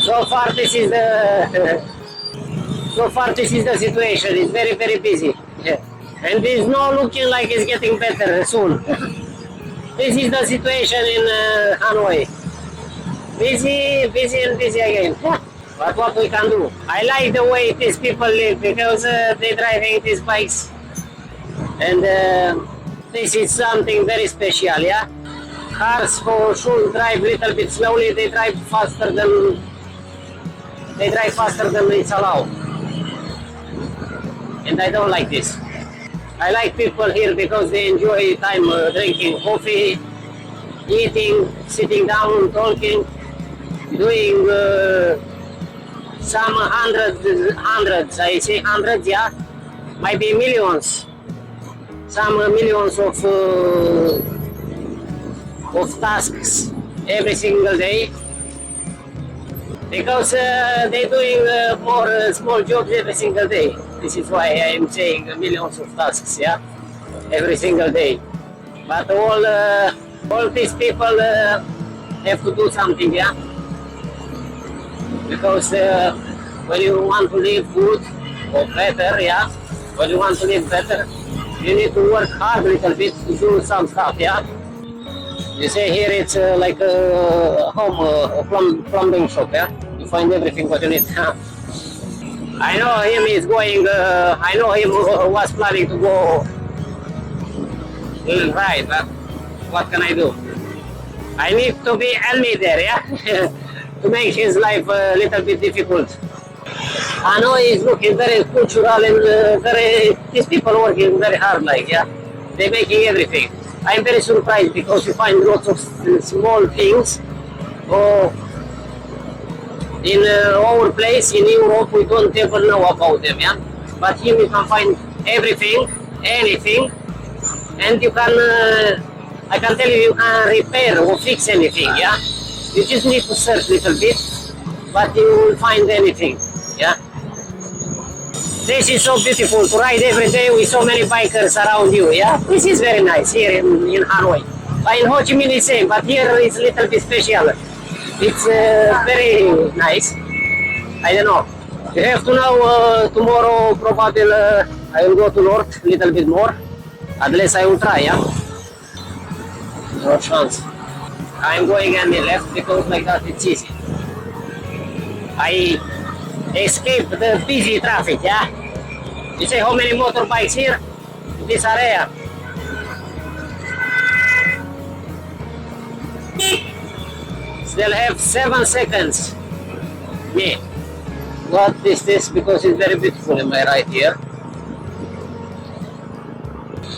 So far, this is the so far this is the situation. It's very very busy, yeah. And it's not looking like it's getting better soon. This is the situation in Hanoi. Busy, busy, and busy again. But what we can do? I like the way these people live because they driving these bikes, and this is something very special, yeah. Cars who should drive a little bit slowly, they drive faster than it's allowed. And I don't like this. I like people here because they enjoy time drinking coffee, eating, sitting down, talking, doing some hundreds, I say hundreds, yeah, might be millions, some millions of tasks every single day, because they're doing more small jobs every single day. This is why I'm saying millions of tasks, yeah, every single day. But all these people have to do something, yeah, because when you want to live good or better, yeah, when you want to live better, you need to work hard a little bit to do some stuff, yeah. You say here it's like a home, a plumbing shop, yeah. You find everything what you need. I know him is going. I know him was planning to go right. What can I do? I need to be enemy there, yeah, to make his life a little bit difficult. Hanoi is looking very cultural and these people working very hard, like, yeah, they're making everything. I'm very surprised because you find lots of small things. In our place in Europe, we don't ever know about them, yeah. But here you can find everything, anything, and you can. I can tell you can repair or fix anything, yeah. You just need to search a little bit, but you will find anything, yeah. This is so beautiful to ride every day with so many bikers around you, yeah. This is very nice here in Hanoi. But in Ho Chi Minh is same, but here it's a little bit special. It's very nice. I don't know. You have to know tomorrow probably I will go to north a little bit more. Unless I will try, yeah. No chance. I'm going on the left because like that it's easy. I escape the busy traffic, yeah. You say how many motorbikes here in this area? Still have 7 seconds. Me. What is this? Because it's very beautiful in my right here.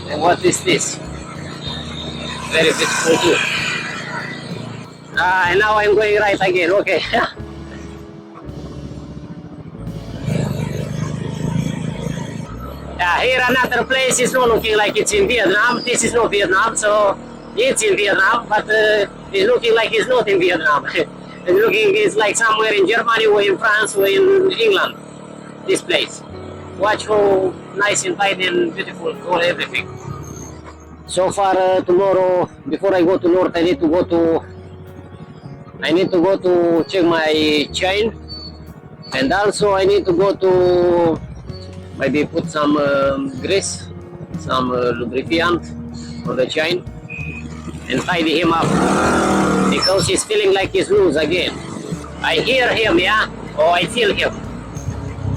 And what is this? Very beautiful too. And now I'm going right again. Okay. Yeah, here another place is not looking like it's in Vietnam. This is not Vietnam, so it's in Vietnam, but it's looking like it's not in Vietnam. It's like somewhere in Germany or in France or in England. This place. Watch how nice and tidy and beautiful all everything. So far tomorrow, before I go to north, I need to go to check my chain, and also I need to go to maybe put some grease, some lubricant for the chain, and tidy him up because he's feeling like he's loose again. I hear him, yeah, or I feel him.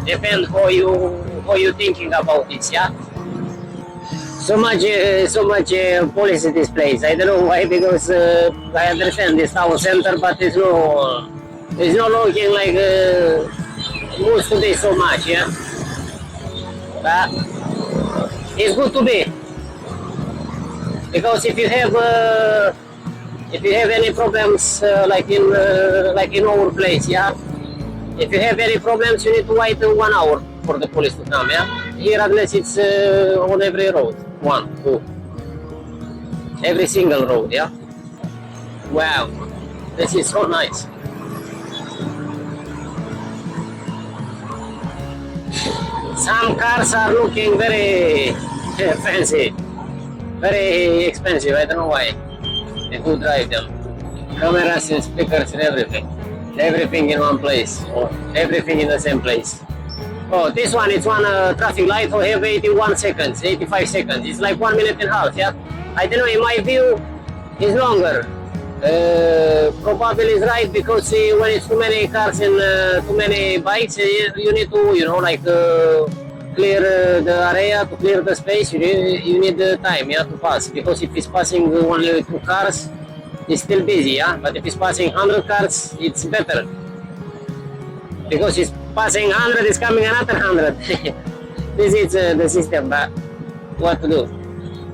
Depends how you thinking about it, yeah. So much police in this place. I don't know why, because I understand this town center, but it's not looking like used to be so much, yeah. But it's good to be, because if you have any problems like in our place, yeah. If you have any problems, you need to wait 1 hour for the police to come, yeah. Here, unless it's on every road. 1, 2. Every single road, yeah? Wow, this is so nice. Some cars are looking very fancy, very expensive, I don't know why. And who drive them? Cameras and speakers and everything. Everything in one place. Oh, everything in the same place. Oh, this one is one traffic light. Oh, have 81 seconds, 85 seconds. It's like 1 minute and a half. Yeah. I don't know. In my view, it's longer. Probably is right because when it's too many cars and too many bikes, you need to, like clear the area, to clear the space. You need the time, yeah, to pass. Because if it's passing only 2 cars, it's still busy, yeah. But if it's passing 100 cars, it's better. Because it's passing 100, it's coming another 100. This is the system, but what to do?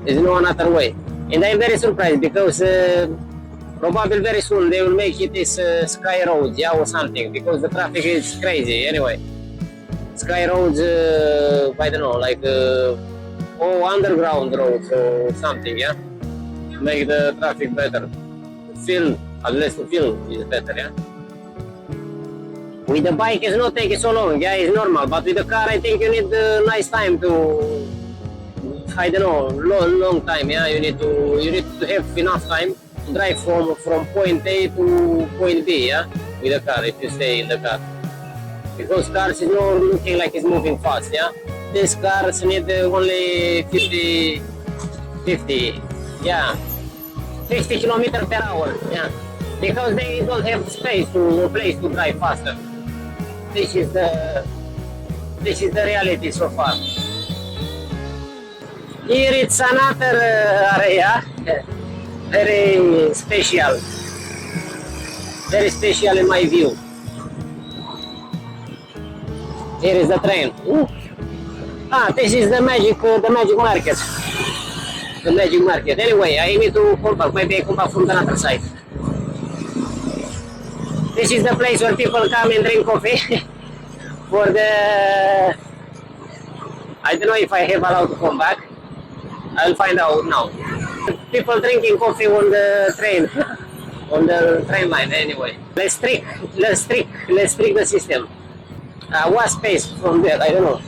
There's no another way. And I'm very surprised because probably very soon they will make it this Sky Roads, yeah, or something, because the traffic is crazy anyway. Sky Roads, I don't know, like underground roads or something, yeah, make the traffic better. Film, unless the film is better, yeah. With the bike, it's not taking so long, yeah, it's normal. But with the car, I think you need a nice time to, I don't know, long time, yeah. You need to have enough time to drive from point A to point B, yeah, with the car, if you stay in the car. Because cars is not looking like it's moving fast, yeah. These cars need only 50, yeah, 50 kilometers per hour, yeah. Because they don't have space to place to drive faster. This is the reality so far. Here it's another area, very special in my view. Here is the train. Ooh. This is the magic market. The magic market. Anyway, I need to come back. Maybe I come back from the other side. This is the place where people come and drink coffee for the... I don't know if I have allowed to come back. I'll find out now. People drinking coffee on the train, on the train line anyway. Let's trick the system. What space from there? I don't know.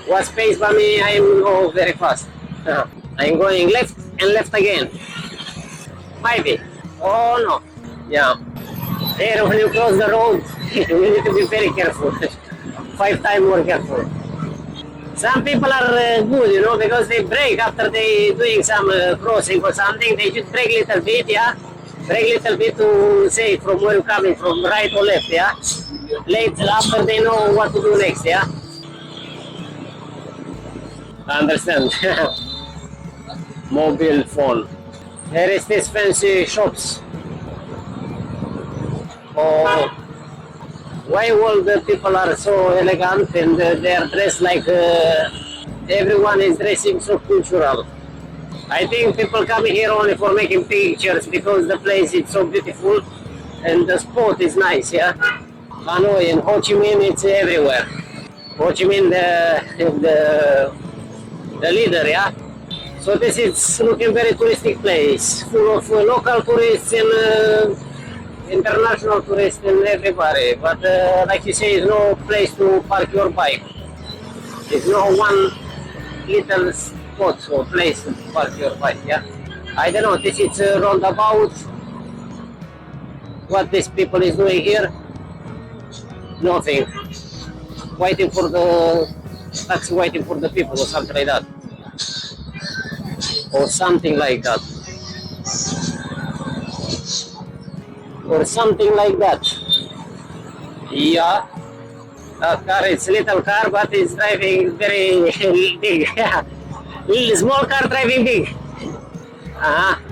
What space by me? I am go very fast. I'm going left and left again. Maybe. Oh no. Yeah. There, when you cross the road, you need to be very careful. 5 times more careful. Some people are good, because they brake after they doing some crossing or something. They just brake little bit, yeah. Brake little bit to say from where you're coming from, right or left, yeah. Later, after they know what to do next, yeah. I understand. Mobile phone. There is this fancy shops. Oh, why all the people are so elegant and they are dressed like everyone is dressing so cultural. I think people come here only for making pictures because the place is so beautiful and the spot is nice, yeah. Hanoi and Ho Chi Minh, it's everywhere. Ho Chi Minh, the leader, yeah. So this is looking very touristic place, full of local tourists and international tourists and everybody. But like you say, there's no place to park your bike. There's no one little spot or place to park your bike, yeah. I don't know, this is a roundabout. What these people is doing here? Nothing. Waiting for the taxi, waiting for the people or something like that. Or something like that. Or something like that. Yeah. That car is a little car, but it's driving very big. Small car driving big.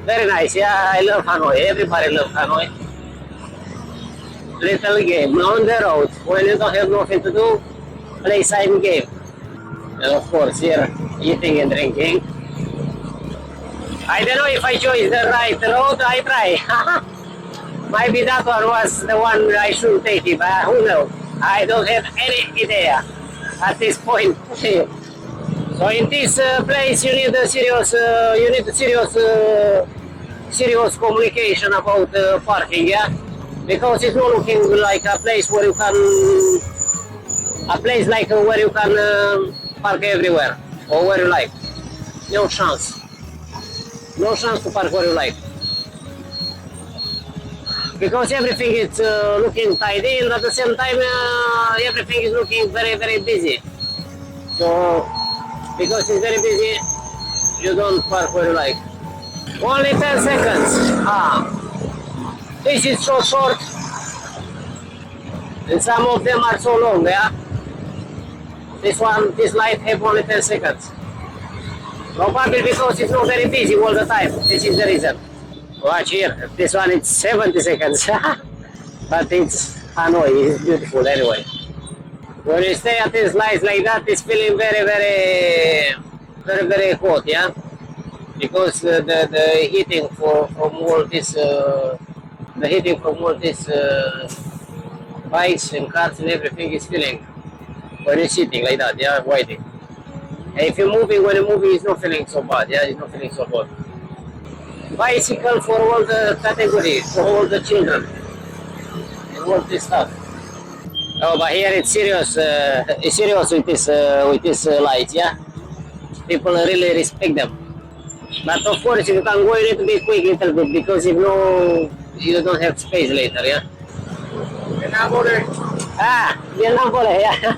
Very nice. Yeah, I love Hanoi. Everybody loves Hanoi. Little game on the road. When you don't have nothing to do, play some game. And of course, here, eating and drinking. I don't know if I chose the right road. I try. Maybe that one was the one I should take it, but who knows? I don't have any idea at this point. So in this place, you need a serious communication about parking, yeah, because it's not looking like a place where you can, where you can park everywhere or where you like. No chance to park where you like. because everything is looking tidy, and at the same time everything is looking very very busy. So because it's very busy, you don't park where you like. Only 10 seconds. This is so short, and some of them are so long. Yeah. This light have only 10 seconds. Probably because it's not very busy all the time. This is the reason. Watch here. This one it's 70 seconds. But it's Hanoi. It's beautiful anyway. When you stay at these lights like that, it's feeling very, very hot, yeah? Because the heating from all this, bikes and cars and everything is feeling when you're sitting like that, yeah, waiting. And if you're moving, when you're moving, it's not feeling so bad, yeah, it's not feeling so hot. Bicycle for all the categories, for all the children, and all this stuff. Oh, but here it's serious with this lights, yeah. People really respect them. But of course, if you can go, you need to be quick a little bit because if no, you don't have space later, yeah. Vietnam boleh, yeah.